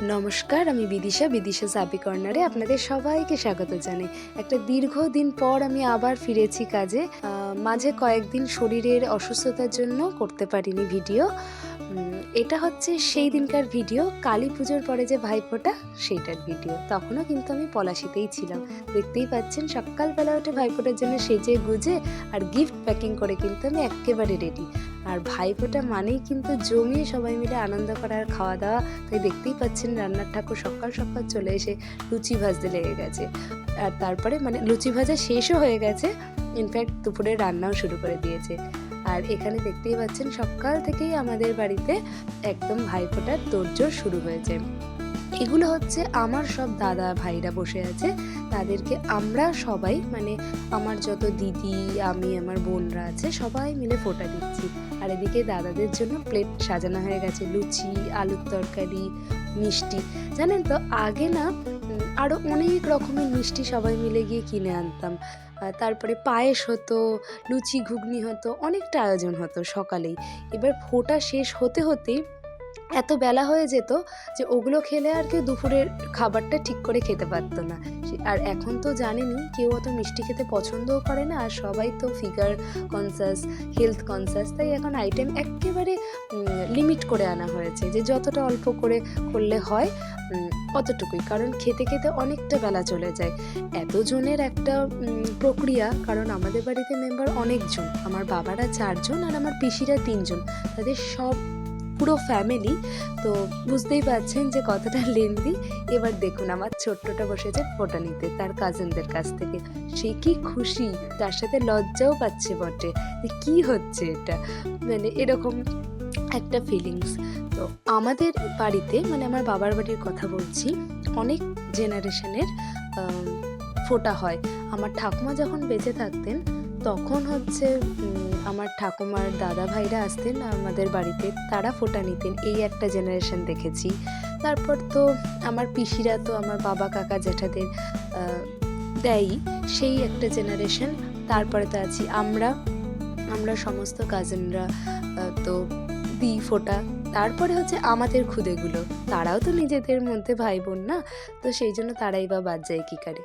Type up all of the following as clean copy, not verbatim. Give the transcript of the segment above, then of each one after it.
নমস্কার, আমি বিদিশা সাবি কর্নারে আপনাদের সবাইকে স্বাগত জানাই। একটা দীর্ঘদিন পর আমি আবার ফিরেছি কাজে। মাঝে কয়েকদিন শরীরের অসুস্থতার জন্য করতে পারিনি ভিডিও। এটা হচ্ছে সেই দিনকার ভিডিও, কালী পুজোর পরে যে ভাইফোঁটা সেইটার ভিডিও। তখনও কিন্তু আমি পলাশিতেই ছিলাম। দেখতেই পাচ্ছেন সকালবেলা উঠে ভাইফোঁটার জন্য সেজে গুজে আর গিফট প্যাকিং করে কিন্তু আমি একেবারে রেডি। আর ভাইফোঁটা মানেই কিন্তু জমিয়ে সবাই মিলে আনন্দ করা আর খাওয়া দাওয়া। তাই দেখতেই পাচ্ছেন রান্নার ঠাকুর সকাল সকাল চলে এসে লুচি ভাজতে লেগে গেছে। আর তারপরে লুচি ভাজা শেষও হয়ে গেছে, ইনফ্যাক্ট দুপুরে রান্নাও শুরু করে দিয়েছে। আর এখানে দেখতেই পাচ্ছেন সকাল থেকেই আমাদের বাড়িতে একদম ভাইফোঁটার তোড়জোড় শুরু হয়েছে। এগুলো হচ্ছে আমার সব দাদা ভাইরা বসে আছে, তাদেরকে আমরা সবাই আমার যত দিদি, আমি, আমার বোনরা আছে সবাই মিলে ফোঁটা দিচ্ছি। আর এদিকে দাদাদের জন্য প্লেট সাজানো হয়ে গেছে, লুচি, আলুর তরকারি, মিষ্টি। জানেন তো আগে না আরও অনেক রকমের মিষ্টি সবাই মিলে গিয়ে কিনে আনতাম। তারপরে পায়েস হতো, লুচি ঘুগনি হতো, অনেকটা আয়োজন হতো সকালেই। এবার ফোঁটা শেষ হতে হতেই এত বেলা হয়ে যেত যে ওগুলো খেলে আর কেউ দুপুরের খাবারটা ঠিক করে খেতে পারতো না। আর এখন তো জানেনই কেউ অত মিষ্টি খেতে পছন্দও করে না, আর সবাই তো ফিগার কনসাস, হেলথ কনসাস। তাই এখন আইটেম একেবারে লিমিট করে আনা হয়েছে, যে যতটা অল্প করে করলে হয় অতটুকুই, কারণ খেতে খেতে অনেকটা বেলা চলে যায়। এতজনের একটা প্রক্রিয়া, কারণ আমাদের বাড়িতে মেম্বার অনেকজন, আমার বাবারা 4 জন আর আমার পিসিরা 3 জন, তাদের সব পুরো ফ্যামিলি। তো বুঝতেই পারছেন যে কতটা লেন্দি। এবার দেখুন আমার ছোট্টটা বসেছে ফোঁটা নিতে তার কাজিনদের কাছ থেকে। সে কি খুশি, তার সাথে লজ্জাও পাচ্ছে বটে যে কী হচ্ছে এটা, এরকম একটা ফিলিংস। তো আমাদের বাড়িতে আমার বাবার বাড়ির কথা বলছি, অনেক জেনারেশনের ফোঁটা হয়। আমার ঠাকুমা যখন বেঁচে থাকতেন তখন হচ্ছে আমার ঠাকুমার দাদা ভাইরা আসতেন আমাদের বাড়িতে, তারা ফোঁটা নিতেন, এই একটা জেনারেশন দেখেছি। তারপর তো আমার পিসিরা তো আমার বাবা কাকা জ্যাঠাদের দেয়ই, সেই একটা জেনারেশন। তারপরে তো আছি আমরা সমস্ত কাজিনরা তো দিই ফোঁটা। তারপরে হচ্ছে আমাদের খুদেগুলো, তারাও তো নিজেদের মধ্যে ভাই বোন না, তো সেই জন্য তারাই বা বাদ যায় কী করে।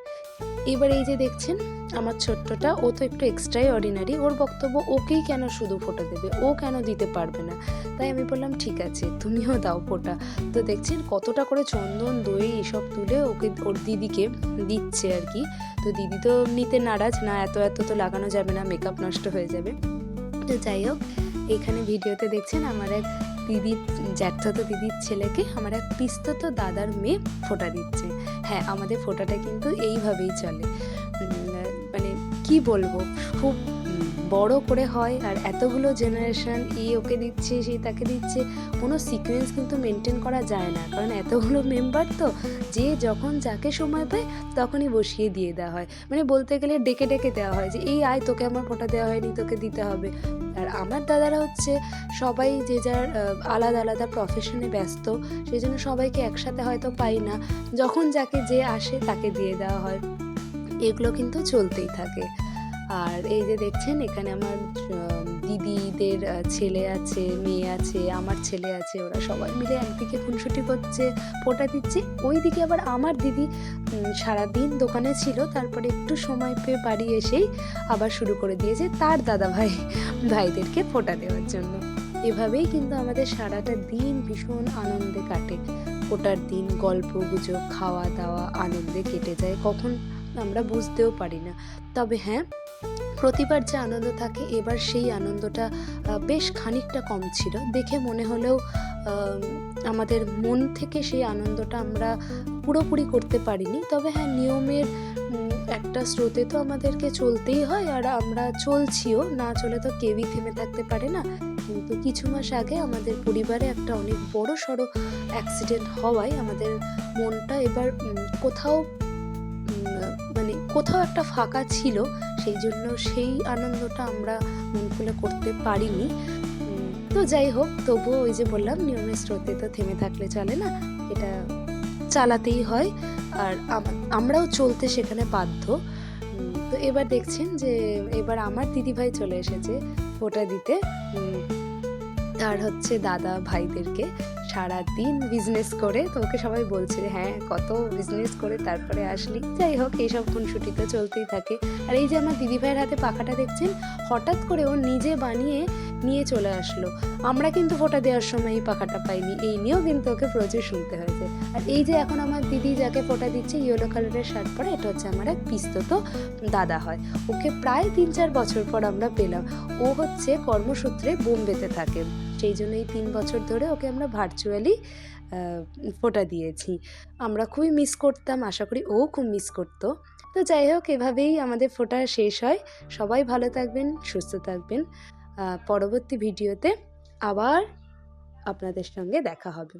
এবার এই যে দেখছেন আমার ছোট্টটা, ও তো একটু এক্সট্রাই অর্ডিনারি, ওর বক্তব্য ওকেই কেন শুধু ফোঁটা দেবে, ও কেন দিতে পারবে না। তাই আমি বললাম ঠিক আছে তুমিও দাও ফোঁটা। তো দেখছেন কতটা করে চন্দন দই এসব তুলে ওকে ওর দিদিকে দিচ্ছে আর কি। তো দিদি তো নিতে নারাজ, না এত তো লাগানো যাবে না, মেকআপ নষ্ট হয়ে যাবে। তো যাই হোক, এখানে ভিডিওতে দেখছেন আমার এক দিদির জ্যাঠাতো দিদির ছেলেকে আমার এক পিস্ততো দাদার মেয়ে ফোঁটা দিচ্ছে। হ্যাঁ, আমাদের ফোঁটাটা কিন্তু এইভাবেই চলে, কি বলবো, খুব বড় করে হয়। আর এতগুলো জেনারেশন, ওকে দিচ্ছে সেই তাকে দিচ্ছে, কোনো সিকোয়েন্স কিন্তু মেনটেন করা যায় না, কারণ এতগুলো মেম্বার তো যে যখন যাকে সময় পায় তখনই বসিয়ে দিয়ে দেওয়া হয়। বলতে গেলে ডেকে ডেকে দেওয়া হয় যে এই আয়, তোকে আমার ফোঁটা দেওয়া হয়নি, তোকে দিতে হবে। আর আমার দাদারা হচ্ছে সবাই যে যার আলাদা আলাদা প্রফেশনে ব্যস্ত, সেই জন্য সবাইকে একসাথে হয়তো পাই না, যখন যাকে যে আসে তাকে দিয়ে দেওয়া হয়। এগুলো কিন্তু চলতেই থাকে। আর এই যে দেখছেন এখানে আমার দিদিদের ছেলে আছে, মেয়ে আছে, আমার ছেলে আছে, ওরা সবাই মিলে একদিকে খুনসুটি করছে, ফোঁটা দিচ্ছে। ওইদিকে আবার আমার দিদি সারাদিন দোকানে ছিল, তারপরে একটু সময় পেয়ে বাড়ি এসেই আবার শুরু করে দিয়েছে তার দাদা ভাইদেরকে ফোঁটা দেওয়ার জন্য। এভাবেই কিন্তু আমাদের সারাটা দিন ভীষণ আনন্দে কাটে। ফোঁটার দিন গল্প গুজব, খাওয়া দাওয়া, আনন্দে কেটে যায়, কখন আমরা বুঝতেও পারি না। তবে হ্যাঁ, প্রতিবার যে আনন্দ থাকে, এবার সেই আনন্দটা বেশ খানিকটা কম ছিল। দেখে মনে হলেও আমাদের মন থেকে সেই আনন্দটা আমরা পুরোপুরি করতে পারিনি। তবে হ্যাঁ, নিয়মের একটা স্রোতে তো আমাদেরকে চলতেই হয়, আর আমরা চলছিও, না চলে তো কেউই থেমে থাকতে পারে না। কিন্তু কিছু মাস আগে আমাদের পরিবারে একটা অনেক বড় সড়ো অ্যাক্সিডেন্ট হওয়ায় আমাদের মনটা এবার কোথাও একটা ফাঁকা ছিল, সেই জন্য সেই আনন্দটা আমরা মন খুলে করতে পারিনি। তো যাই হোক, তবুও ওই যে বললাম নিয়মের স্রোতে তো থেমে থাকলে চলে না, এটা চালাতেই হয়, আর আমরাও চলতে সেখানে বাধ্য। তো এবার দেখছেন যে এবার আমার দিদিভাই চলে এসেছে ফোঁটা দিতে, তার হচ্ছে দাদা ভাইদেরকে সারাদিন বিজনেস করে, তো ওকে সবাই বলছে হ্যাঁ কত বিজনেস করে তারপরে আসলি। যাই হোক, এইসব খুনসুটি তো চলতেই থাকে। আর এই যে আমার দিদিভাইয়ের হাতে পাখাটা দেখছেন, হঠাৎ করে ও নিজে বানিয়ে নিয়ে চলে আসলো। আমরা কিন্তু ফোঁটা দেওয়ার সময় এই পাখাটা পাইনি, এই নিয়েও কিন্তু ওকে প্রচুর শুনতে হয়েছে। আর এই যে এখন আমার দিদি যাকে ফোঁটা দিচ্ছে, ইয়েলো কালারের শার্ট পরে, এটা হচ্ছে আমার এক পিস্তত দাদা হয়। ওকে প্রায় 3-4 বছর পর আমরা পেলাম। ও হচ্ছে কর্মসূত্রে বোম্বেতে থাকে, সেই জন্য এই 3 বছর ধরে ওকে আমরা ভার্চুয়ালি ফোঁটা দিয়েছি। আমরা খুবই মিস করতাম, আশা করি ও খুব মিস করতো। তো যাই হোক, এভাবেই আমাদের ফোঁটা শেষ হয়। সবাই ভালো থাকবেন, সুস্থ থাকবেন। পরবর্তী ভিডিওতে আবার আপনাদের সঙ্গে দেখা হবে।